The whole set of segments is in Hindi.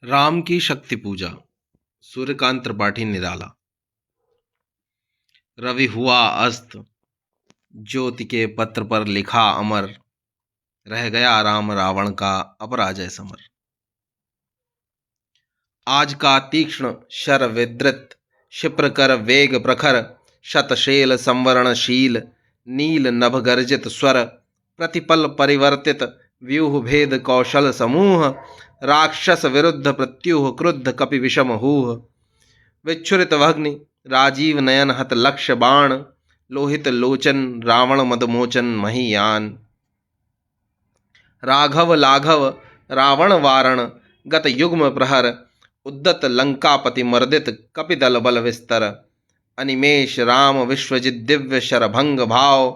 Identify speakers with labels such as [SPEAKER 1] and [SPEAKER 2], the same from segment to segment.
[SPEAKER 1] राम की शक्ति पूजा। सूर्यकांत त्रिपाठी निराला। रवि हुआ अस्त, ज्योति के पत्र पर लिखा अमर, रह गया राम रावण का अपराजय समर। आज का तीक्ष्ण शर विद्रित, क्षिप्र कर वेग प्रखर, शतशेल संवरणशील, नील नभ गर्जित स्वर, प्रतिपल परिवर्तित, व्यूह भेद कौशल समूह, राक्षस विरुद्ध प्रत्युह क्रुद्ध कपि विषम हूह। विच्छुरित भग्नि, राजीव नयन हत लक्ष्य बाण, लोहित लोचन रावण मदमोचन महीयान। राघव लाघव रावण वारण, गत युग्म प्रहर, उद्दत लंकापति मर्दित कपिदल बल विस्तर। अनिमेष राम विश्वजित दिव्य शरभंग भाव,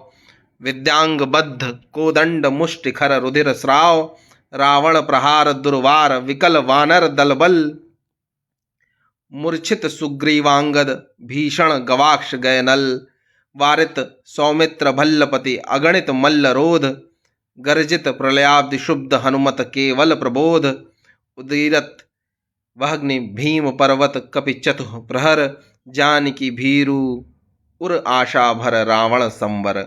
[SPEAKER 1] विद्यांग बद्ध कोदंड मुष्टिखर रुधिर स्राव। रावण प्रहार दुर्वार विकल वानर दल बल, मूर्छित सुग्रीवांगद भीषण गवाक्ष गए नल। वारित सौमित्र भल्लपति अगणित मल्ल रोध, गर्जित प्रलयाब्धि शुब्ध हनुमत केवल प्रबोध। उदीरत वह्नि भीम पर्वत कपि चतुः प्रहर, जानकी भीरु उर आशा भर रावण संवर।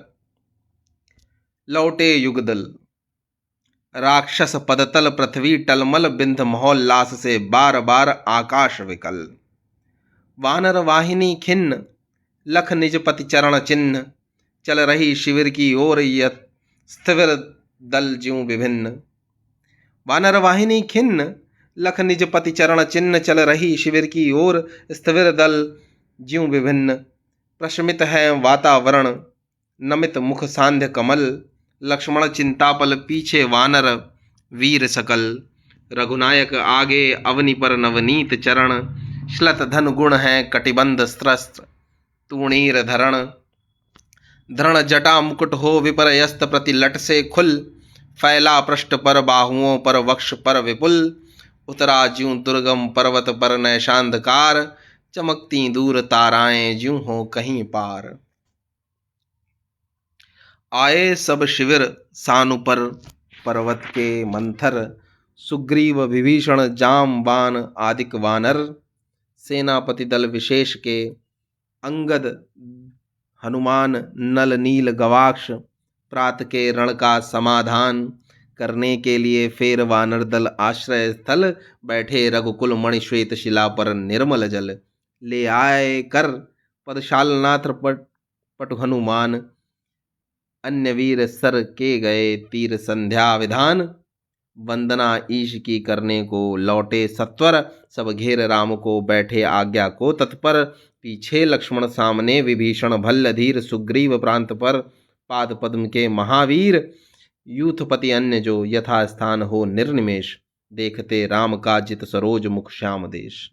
[SPEAKER 1] लौटे युगदल, राक्षस पदतल पृथ्वी टलमल बिंध महोल्लास से बार बार आकाश विकल। वानर वाहिनी खिन्न, लख निज पति चरण चिन्ह, चल रही शिविर की ओर यत स्थिर दल ज्यों विभिन्न। वानर वाहिनी खिन्न, लख निज पति चरण चिन्ह, चल रही शिविर की ओर स्थिर दल ज्यों विभिन्न। प्रशमित है वातावरण, नमित मुख सांध्य कमल, लक्ष्मण चिंतापल पीछे वानर वीर सकल। रघुनायक आगे अवनि पर नवनीत चरण, श्लत धन गुण है कटिबंध स्त्रस्त्र तूणीर धरण। धरण जटा मुकुट हो विपर्यस्त प्रति लट से खुल, फैला पृष्ठ पर बाहुओं पर वक्ष पर विपुल। उतरा ज्यों दुर्गम पर्वत पर नैशांधकार, चमकती दूर ताराएं ज्यों हो कहीं पार। आए सब शिविर सानु पर पर्वत के मंथर, सुग्रीव विभीषण जामबान आदिक वानर। सेनापति दल विशेष के अंगद हनुमान नल नील गवाक्ष, प्रात के रण का समाधान करने के लिए फेर वानर दल आश्रय स्थल। बैठे रघुकुल मणि श्वेत शिला पर निर्मल जल, ले आए कर पदशालनाथ पटु हनुमान। अन्य वीर सर के गए तीर संध्या विधान, वंदना ईश की करने को लौटे सत्वर। सब घेर राम को बैठे आज्ञा को तत्पर, पीछे लक्ष्मण सामने विभीषण भल्ल धीर। सुग्रीव प्रांत पर पाद पद्म के महावीर, यूथपति अन्य जो यथा स्थान हो निर्निमेष। देखते राम का जित सरोज मुख श्याम देश।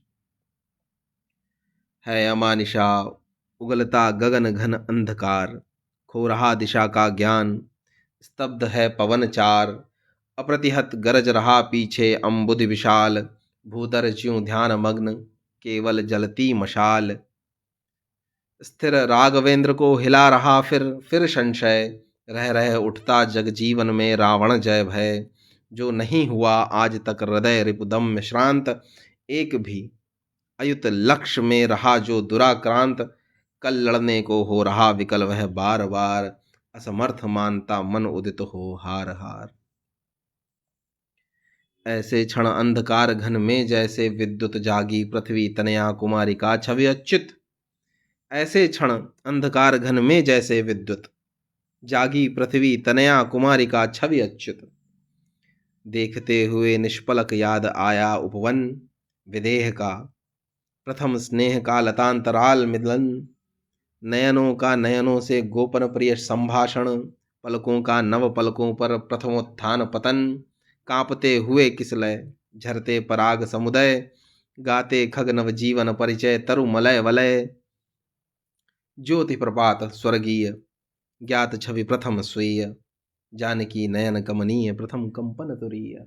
[SPEAKER 1] है अमानिशा उगलता गगन घन अंधकार, खो रहा दिशा का ज्ञान, स्तब्ध है पवन चार। अप्रतिहत गरज रहा पीछे अम्बुधि विशाल, भूधर ज्यों ध्यान मग्न केवल जलती मशाल। स्थिर राघवेंद्र को हिला रहा फिर संशय, रह रह उठता जग जीवन में रावण जय भय। जो नहीं हुआ आज तक हृदय रिपुदम श्रांत, एक भी अयुत लक्ष्य में रहा जो दुराक्रांत। कल लड़ने को हो रहा विकल वह बार बार, असमर्थ मानता मन उदित हो हार हार। ऐसे क्षण अंधकार घन में जैसे विद्युत जागी पृथ्वी तनया कुमारिका छवि अच्युत। ऐसे क्षण अंधकार घन में जैसे विद्युत जागी पृथ्वी तनया कुमारिका छवि अच्युत। देखते हुए निष्पलक याद आया उपवन विदेह का, प्रथम स्नेह का लतांतराल मिलन। नयनों का नयनों से गोपन प्रिय संभाषण, पलकों का नव पलकों पर प्रथमोत्थान पतन। कांपते हुए किसलय झरते पराग समुदय, गाते खग नव जीवन परिचय तरु मलय वलय। ज्योति प्रपात स्वर्गीय ज्ञात छवि प्रथम स्वीय, जानकी नयन कमनीय प्रथम कंपन तुरीय।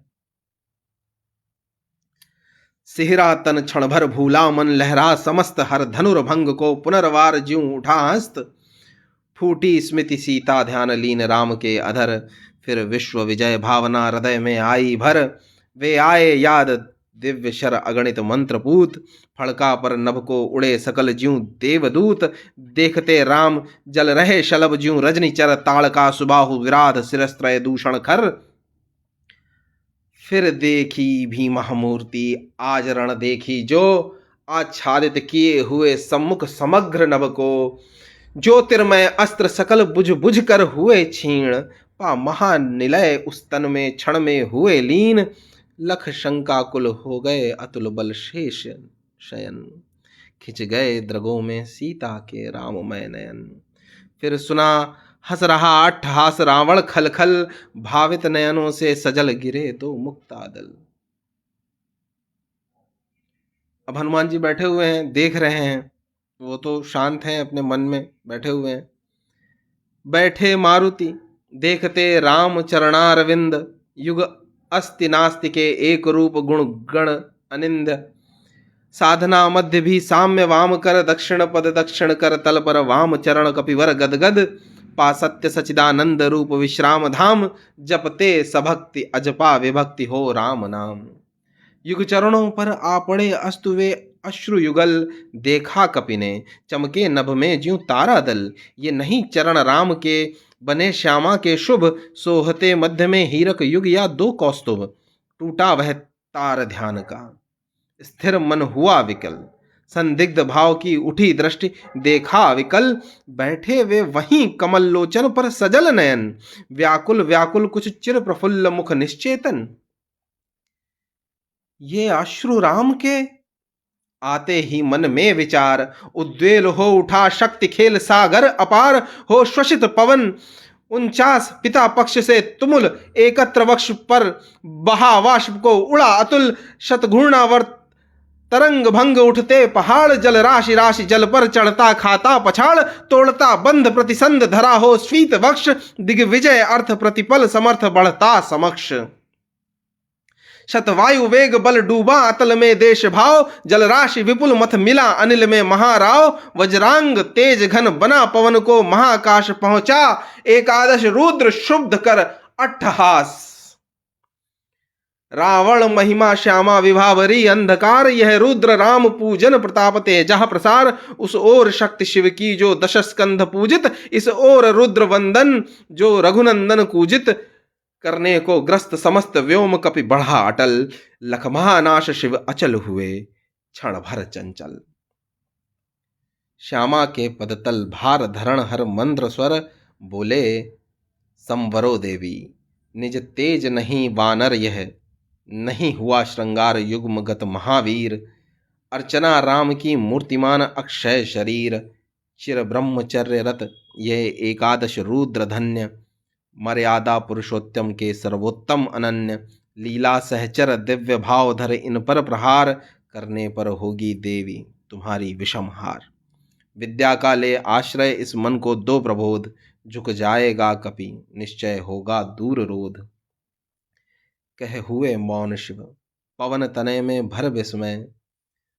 [SPEAKER 1] सिहरा तन क्षण भर भूला मन, लहरा समस्त हर धनुर्भंग को पुनर्वार ज्यों उठा हस्त। फूटी स्मृति सीता ध्यान लीन राम के अधर, फिर विश्व विजय भावना हृदय में आई भर। वे आए याद दिव्य शर अगणित मंत्रपूत, फड़का पर नभ को उड़े सकल ज्यों देवदूत। देखते राम जल रहे शलभ ज्यों रजनी चर, ताड़का सुबाहु विराध शिरस्त्रय दूषण खर। फिर देखी भीमह मूर्ति आज रण देखी जो, आच्छादित किए हुए सम्मुख समग्र नभ को। ज्योतिर्मय अस्त्र सकल बुझ बुझ कर हुए क्षीण, पा महानिलय उस तन में क्षण में हुए लीन। लख शंकाकुल हो गए अतुल बल शेष शयन, खिंच गए द्रगों में सीता के राममय नयन। फिर सुना हंस रहा अट्ठहास रावण खल खल, भावित नयनों से सजल गिरे दो मुक्तादल। अब हनुमान जी बैठे हुए हैं, देख रहे हैं, वो तो शांत हैं, अपने मन में बैठे हुए हैं। बैठे मारुति देखते राम चरणारविंद, युग अस्ति नास्ति के एक रूप गुण गण अनिंद। साधना मध्य भी साम्य वाम कर, दक्षिण पद दक्षिण कर तल पर वाम चरण कपिवर गदगद। पा सत्य सचिदानंद रूप विश्राम धाम, जपते सभक्ति अजपा विभक्ति हो राम नाम। युग चरणों पर आ पड़े अस्तु वे अश्रु युगल, देखा कपि ने चमके नभ में ज्यों तारा दल। ये नहीं चरण राम के बने श्यामा के शुभ, सोहते मध्य में हीरक युग या दो कौस्तुभ। टूटा वह तार ध्यान का स्थिर मन हुआ विकल, संदिग्ध भाव की उठी दृष्टि देखा विकल। बैठे वे वहीं कमल लोचन पर सजल नयन, व्याकुल व्याकुल कुछ चिर प्रफुल्ल मुख निश्चेतन। ये अश्रु राम के आते ही मन में विचार, उद्वेल हो उठा शक्ति खेल सागर अपार। हो श्वसित पवन 49 पिता पक्ष से तुमुल, एकत्र वक्ष पर बहा वाष्प को उड़ा अतुल। शतघूर्णावर्त तरंग भंग उठते पहाड़, जल राशि राशि जल पर चढ़ता खाता पछाड़। तोड़ता बंध प्रतिसंध धरा हो स्वीत वक्ष, दिग्विजय अर्थ प्रतिपल समर्थ बढ़ता समक्ष। शतवायु वेग बल डूबा अतल में देश भाव, जल राशि विपुल मथ मिला अनिल में महाराव। वज्रांग तेज घन बना पवन को महाकाश पहुंचा, एकादश रुद्र शुद्ध कर अट्ठहास। रावण महिमा श्यामा विभावरी अंधकार, यह रुद्र राम पूजन प्रताप तेजह प्रसार। उस ओर शक्ति शिव की जो दश स्कंध पूजित, इस ओर रुद्र वंदन जो रघुनंदन कूजित। करने को ग्रस्त समस्त व्योम कपि बढ़ा अटल, लख महानाश शिव अचल हुए क्षण भर चंचल। श्यामा के पदतल भार धरण हर मंद्र स्वर, बोले संवरो देवी निज तेज नहीं वानर यह। नहीं हुआ श्रृंगार युग्मगत महावीर, अर्चना राम की मूर्तिमान अक्षय शरीर। चिर ब्रह्मचर्य रत यह एकादश रुद्र धन्य, मर्यादा पुरुषोत्तम के सर्वोत्तम अनन्य। लीला सहचर दिव्य भाव धर इन पर प्रहार, करने पर होगी देवी तुम्हारी विषम हार। विद्या का ले आश्रय इस मन को दो प्रबोध, झुक जाएगा कपि निश्चय होगा दूर रोध। कह हुए मौन शिव पवन तनय में भर विस्मय,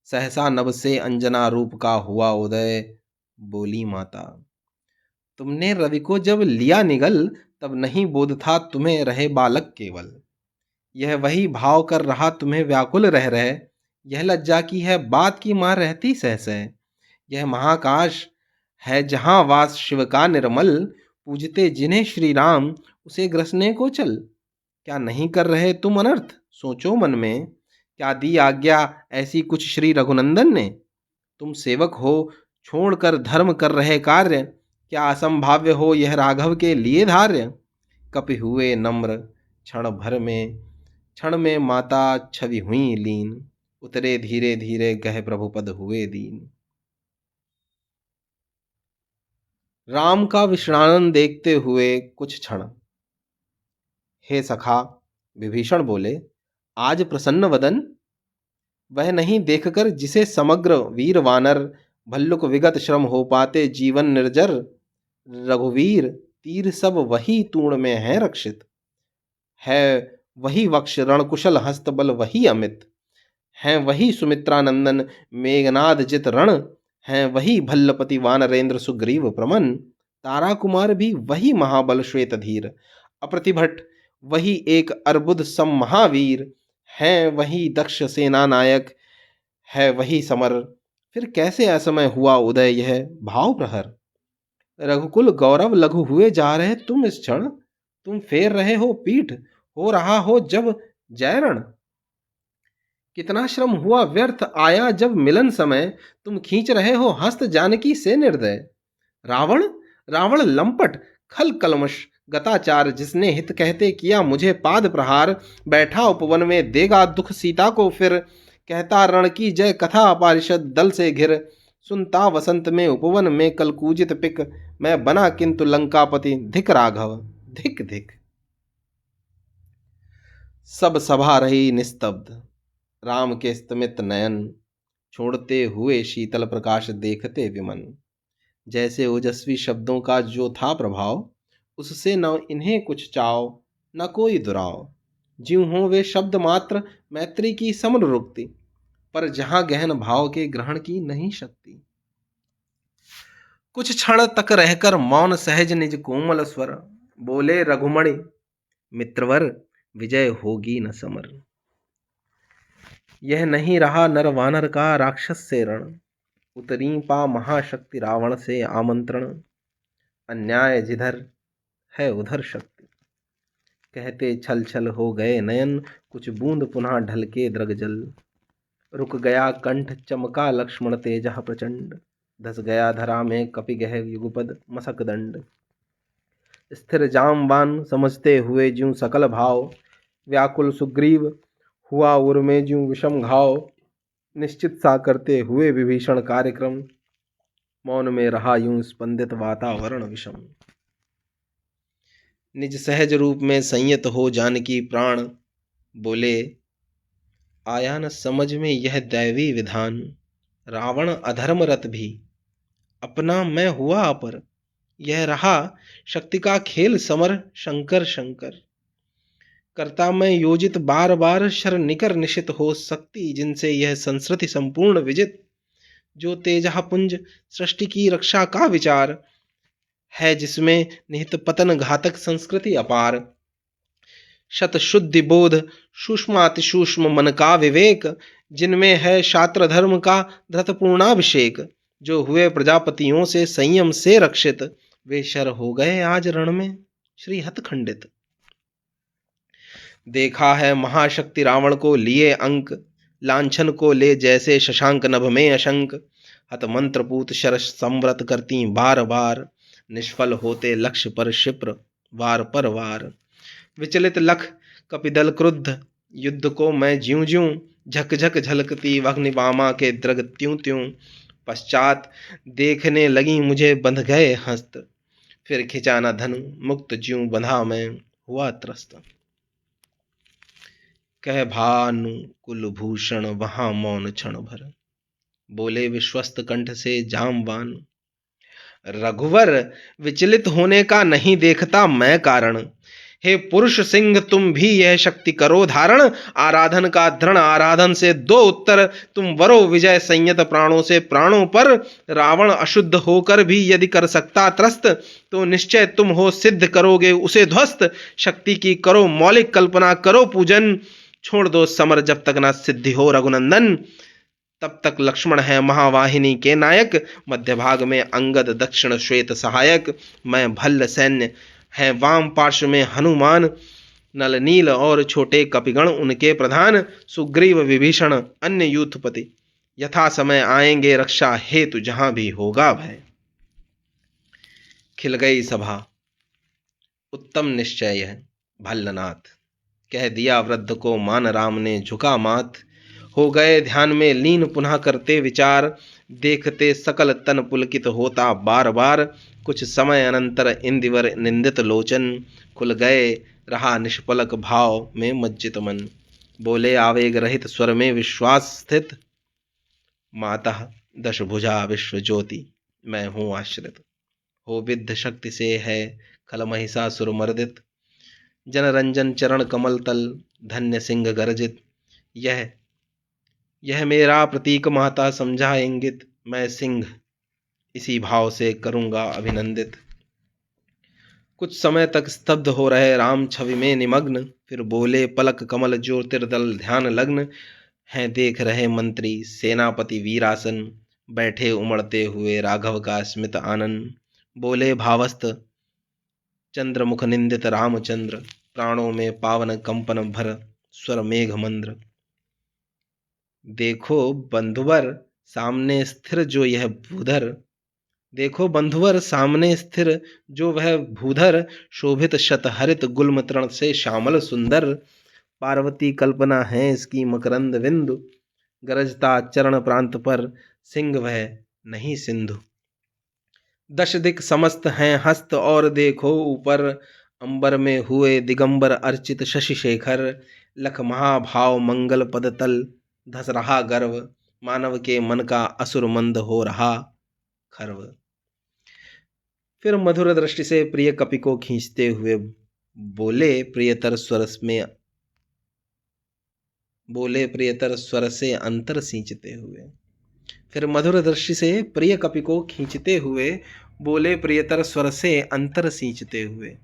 [SPEAKER 1] सहसा नभ से अंजना रूप का हुआ उदय। बोली माता तुमने रवि को जब लिया निगल, तब नहीं बोध था तुम्हें रहे बालक केवल। यह वही भाव कर रहा तुम्हें व्याकुल रह रहे, यह लज्जा की है बात की मां रहती सहसह। यह महाकाश है जहां वास शिव का निर्मल, पूजते जिन्हें श्री राम उसे ग्रसने को चल। क्या नहीं कर रहे तुम अनर्थ सोचो मन में, क्या दी आज्ञा ऐसी कुछ श्री रघुनंदन ने। तुम सेवक हो छोड़कर धर्म कर रहे कार्य, क्या असंभाव्य हो यह राघव के लिए धार्य। कपि हुए नम्र क्षण में माता छवि हुई लीन, उतरे धीरे धीरे गह प्रभुपद हुए दीन। राम का विषानंद देखते हुए कुछ क्षण हे सखा विभीषण बोले, आज प्रसन्न वदन वह नहीं देखकर जिसे समग्र वीर वानर भल्लुक विगत श्रम हो पाते जीवन निर्जर। रघुवीर तीर सब वही तूण में है रक्षित, है वही वक्ष रणकुशल हस्तबल वही अमित। हैं वही सुमित्रानंदन मेघनाद जित रण, हैं वही भल्लपति वानरेंद्र सुग्रीव प्रमन। तारा कुमार भी वही महाबल श्वेत धीर, अप्रतिभट वही एक अर्बुद सम महावीर। हैं वही दक्ष सेना नायक, है वही समर, फिर कैसे असमय हुआ उदय यह भाव प्रहर। रघुकुल गौरव लघु हुए जा रहे तुम इस क्षण, तुम फेर रहे हो पीठ, हो रहा हो जब जयरण। कितना श्रम हुआ व्यर्थ आया जब मिलन समय, तुम खींच रहे हो हस्त जानकी से निर्दय। रावण रावण लंपट खल कलमश गताचार, जिसने हित कहते किया मुझे पाद प्रहार। बैठा उपवन में देगा दुख सीता को फिर, कहता रण की जय कथा पारिषद दल से घिर। सुनता वसंत में उपवन में कलकूजित पिक, मैं बना किंतु लंकापति धिक राघव धिक धिक। सब सभा रही निस्तब्ध, राम के स्तमित नयन, छोड़ते हुए शीतल प्रकाश देखते विमन। जैसे ओजस्वी शब्दों का जो था प्रभाव, उससे न इन्हें कुछ चाव न कोई दुराव। ज्यों हो वे शब्द मात्र मैत्री की समनुरुक्ति, पर जहां गहन भाव के ग्रहण की नहीं शक्ति। कुछ क्षण तक रहकर मौन सहज निज कोमल स्वर, बोले रघुमणि मित्रवर विजय होगी न समर। यह नहीं रहा नर वानर का राक्षस से रण, उतरी पा महाशक्ति रावण से आमंत्रण। अन्याय जिधर है उधर शक्ति, कहते छल छल हो गए नयन, कुछ बूंद पुनः ढलके द्रग जल। रुक गया कंठ चमका लक्ष्मण तेजः प्रचंड, धस गया धरा में कपि गह युगपद मसक दंड। स्थिर जामबान समझते हुए ज्यों सकल भाव, व्याकुल सुग्रीव हुआ उर में ज्यों विषम घाव। निश्चित सा करते हुए विभीषण कार्यक्रम, मौन में रहा यूं स्पंदित वातावरण विषम। निज सहज रूप में संयत हो जानकी प्राण, बोले आया न समझ में यह दैवी विधान। रावण अधर्म रत भी अपना मैं हुआ अपर, यह रहा शक्ति का खेल समर शंकर शंकर। करता मैं योजित बार बार शर निकर निशित हो सकती, जिनसे यह संस्कृति संपूर्ण विजित। जो तेजः पुंज सृष्टि की रक्षा का विचार है, जिसमें निहित पतन घातक संस्कृति अपार। शत शुद्धि बोध सूक्ष्माति सूक्ष्म मन का विवेक, जिनमें है शास्त्र धर्म का धृतपूर्णाभिषेक। जो हुए प्रजापतियों से संयम से रक्षित, वे शर हो गए आज रण में श्री हत खंडित। देखा है महाशक्ति रावण को लिए अंक, लांछन को ले जैसे शशांक नभ में अशंक। हत मंत्रपूत शर संव्रत करती बार बार, निष्फल होते लक्ष्य पर क्षिप्र वार पर वार। विचलित लख कपिदल क्रुद्ध युद्ध को मैं ज्यूं ज्यूं, झक झक झलकती अग्निबामा के द्रग त्यों त्यों। पश्चात देखने लगी मुझे बंध गए हस्त, फिर खिंचा न धनु मुक्त ज्यूं बंधा मैं हुआ त्रस्त। कह भानु कुलभूषण वहां मौन क्षण भर, बोले विश्वस्त कंठ से जामवान। रघुवर विचलित होने का नहीं देखता मैं कारण, हे पुरुष सिंह तुम भी यह शक्ति करो धारण। आराधन का दृढ़ आराधन से दो उत्तर, तुम वरो विजय संयत प्राणों से प्राणों पर। रावण अशुद्ध होकर भी यदि कर सकता त्रस्त, तो निश्चय तुम हो सिद्ध करोगे उसे ध्वस्त। शक्ति की करो मौलिक कल्पना करो पूजन, छोड़ दो समर जब तक ना सिद्धि हो रघुनंदन। तब तक लक्ष्मण है महावाहिनी के नायक, मध्य भाग में अंगद दक्षिण श्वेत सहायक। मैं भल्ल सैन्य है वाम पार्श्व में हनुमान, नल नील और छोटे कपिगण उनके प्रधान। सुग्रीव विभीषण अन्य यूथपति, यथा समय आएंगे रक्षा हेतु जहां भी होगा भय। खिल गई सभा उत्तम निश्चय है भल्लनाथ, कह दिया वृद्ध को मान राम ने झुका माथ। हो गए ध्यान में लीन पुनः करते विचार, देखते सकल तन पुलकित होता बार बार। कुछ समय अनंतर इंदिवर निंदित लोचन, खुल गए रहा निष्पलक भाव में मज्जित मन। बोले आवेग रहित स्वर में विश्वास स्थित, माता दशभुजा विश्व ज्योति मैं हूँ आश्रित। हो विद्ध शक्ति से है खल महिषासुर मर्दित, जनरंजन चरण कमल तल धन्य सिंह गर्जित। यह मेरा प्रतीक माता समझा इंगित, मैं सिंह इसी भाव से करूंगा अभिनंदित। कुछ समय तक स्तब्ध हो रहे राम छवि में निमग्न, फिर बोले पलक कमल ज्योतिर्दल ध्यान लग्न, हैं देख रहे मंत्री सेनापति वीरासन, बैठे उमड़ते हुए राघव का स्मित आनंद। बोले भावस्त चंद्रमुख निंदित रामचंद्र, प्राणों में पावन कंपन भर स्वर मेघ मंद्र। देखो बंधुवर सामने स्थिर जो यह भूधर, देखो बंधुवर सामने स्थिर जो वह भूधर, शोभित शतहरित गुल्म तृण से श्यामल सुंदर। पार्वती कल्पना है इसकी मकरंद बिंदु, गरजता चरण प्रांत पर सिंह वह नहीं सिंधु। दश दिक समस्त हैं हस्त और देखो ऊपर, अंबर में हुए दिगंबर अर्चित शशि शेखर। लख महाभाव मंगल पद तल धस रहा गर्व, मानव के मन का असुर मंद हो रहा खर्व। फिर मधुर दृष्टि से प्रिय कपि को खींचते हुए बोले प्रियतर स्वर से अंतर सींचते हुए। फिर मधुर दृष्टि से प्रिय कपि को खींचते हुए बोले प्रियतर स्वर से अंतर सींचते हुए।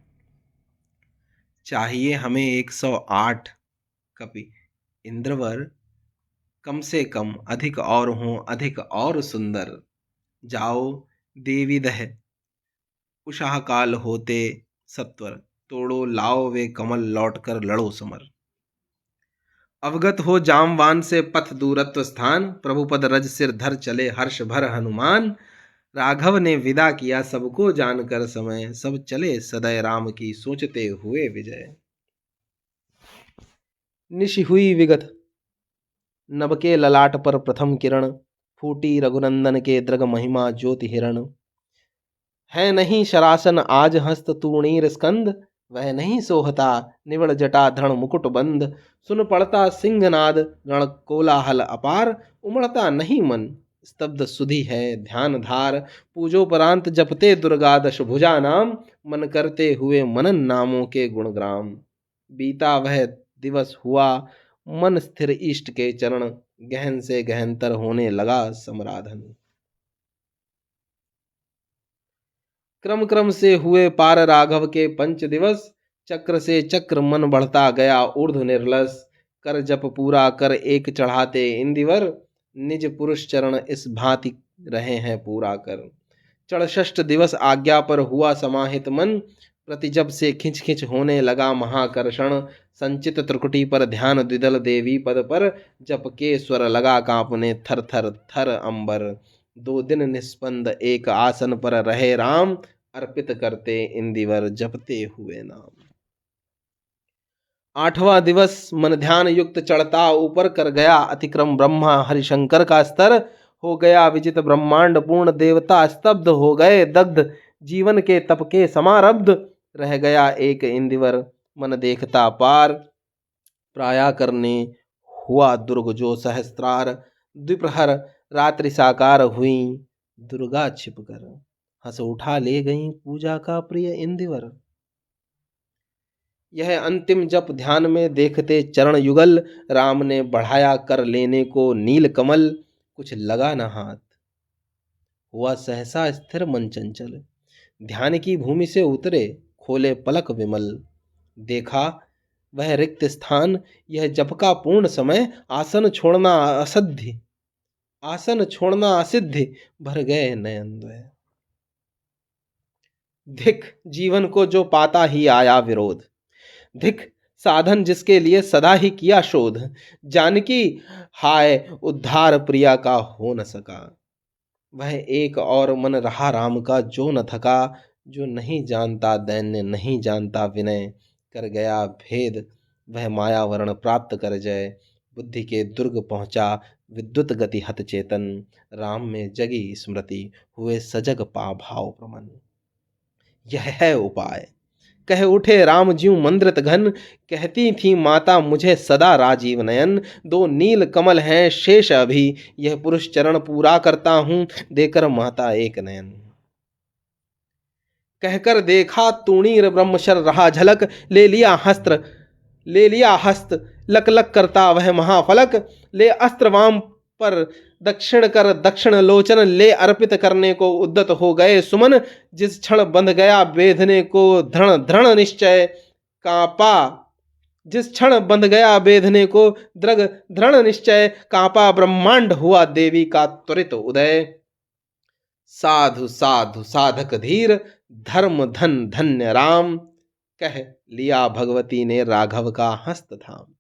[SPEAKER 1] चाहिए हमें 108 कपि इंद्रवर, कम से कम अधिक और हों अधिक और सुंदर। जाओ देवी दह उषाह काल होते सत्वर, तोड़ो लाओ वे कमल लौटकर लड़ो समर। अवगत हो जामवान से पथ दूरत्व स्थान, प्रभुपद रज सिर धर चले हर्ष भर हनुमान। राघव ने विदा किया सबको जानकर समय, सब चले सदय राम की सोचते हुए विजय। निशि हुई विगत नभ के ललाट पर प्रथम किरण, फूटी रघुनंदन के दृग महिमा ज्योति हिरण। है नहीं शरासन आज हस्त तूणीर स्कंद, वह नहीं सोहता निवड़ जटा धरण मुकुट बंद। सुन पड़ता सिंहनाद रण कोलाहल अपार, उमड़ता नहीं मन स्तब्ध सुधि है ध्यान धार। पूजोपरांत जपते दुर्गा दश भुजा नाम, मन करते हुए मनन नामों के गुणग्राम। बीता वह दिवस हुआ मन स्थिर इष्ट के चरण, गहन से गहनतर होने लगा समराधन। क्रम क्रम से हुए पार राघव के पंच दिवस, चक्र से चक्र मन बढ़ता गया ऊर्ध्व निर्लस। कर जप पूरा कर एक चढ़ाते इंदिवर, निज पुरुष चरण इस भांति रहे हैं पूरा कर। चढ़ षष्ठ दिवस आज्ञा पर हुआ समाहित मन, प्रति जब से खिंच खिंच होने लगा महाकर्षण। संचित त्रिकुटी पर ध्यान द्विदल देवी पद पर, जप के स्वर लगा कांपने थर थर थर अंबर। 2 दिन निस्पंद एक आसन पर रहे राम, अर्पित करते इंदिवर जपते हुए नाम। 8वां दिवस मन ध्यान युक्त चढ़ता ऊपर कर गया अतिक्रम ब्रह्मा हरिशंकर का स्तर। हो गया विजित ब्रह्मांड पूर्ण देवता स्तब्ध हो गए दग्ध, जीवन के तप के समारब्ध। रह गया एक इंदिवर मन देखता पार, प्राया करने हुआ दुर्ग जो सहस्त्रार। द्विप्रहर रात्रि साकार हुई दुर्गा छिपकर, हंस उठा ले गई पूजा का प्रिय इंदिवर। यह अंतिम जप ध्यान में देखते चरण युगल, राम ने बढ़ाया कर लेने को नील कमल। कुछ लगा न हाथ हुआ सहसा स्थिर मन चंचल, ध्यान की भूमि से उतरे खोले पलक विमल। देखा वह रिक्त स्थान यह जप का पूर्ण समय, आसन छोड़ना असिद्धि भर गए नयन द्वय। धिक जीवन को जो पाता ही आया विरोध, धिक साधन जिसके लिए सदा ही किया शोध। जानकी हाय उद्धार प्रिया का हो न सका, वह एक और मन रहा राम का जो न थका। जो नहीं जानता दैन्य नहीं जानता विनय, कर गया भेद वह माया वर्ण प्राप्त कर जय। बुद्धि के दुर्ग पहुंचा विद्युत गति हत चेतन, राम में जगी स्मृति हुए सजग पा भाव प्रमन। यह है उपाय कह उठे राम ज्यों मंद्रित घन, कहती थी माता मुझे सदा राजीव नयन। 2 नील कमल हैं शेष अभी, यह पुरुष चरण पूरा करता हूं देकर माता एक नयन। कहकर देखा तूणीर ब्रह्मशर रहा झलक, ले लिया हस्त लक लक करता वह महाफलक। ले अस्त्र वाम पर दक्षिण कर दक्षिण लोचन, ले अर्पित करने को उद्दत हो गए सुमन। जिस क्षण बंध गया बेधने को धृण धृण निश्चय, कांपा जिस क्षण बंध गया बेधने को दृढ़ दृढ़ निश्चय, कांपा ब्रह्मांड हुआ देवी का त्वरित उदय। साधु साधु साधक धीर, धर्म धन धन्य राम, कह लिया भगवती ने राघव का हस्त थाम।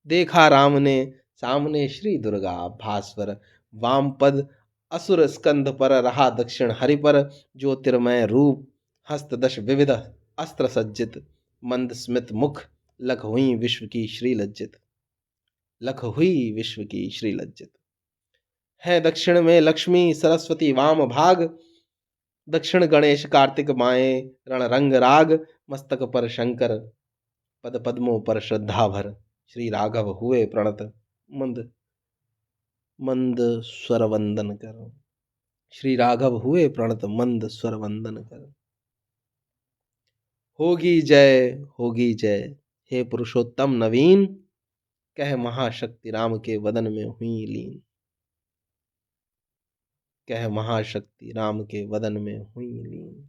[SPEAKER 1] देखा राम ने सामने श्री दुर्गा, भास्वर वाम पद असुर स्कंध पर, रहा दक्षिण हरि पर ज्योतिर्मय रूप, हस्त दश विविध अस्त्र सज्जित, मंद स्मित मुख, लख हुई विश्व की श्री लज्जित, लख हुई विश्व की श्री लज्जित। है दक्षिण में लक्ष्मी सरस्वती वाम भाग, दक्षिण गणेश कार्तिक माए रणरंग राग, मस्तक पर शंकर पद पद्मों पर श्रद्धा भर, श्री राघव हुए प्रणत मंद मंद स्वर वंदन कर, श्री राघव हुए प्रणत मंद स्वर वंदन कर। होगी जय हे पुरुषोत्तम नवीन, कह महाशक्ति राम के वदन में हुई लीन, कह महाशक्ति राम के वदन में हुई लीन।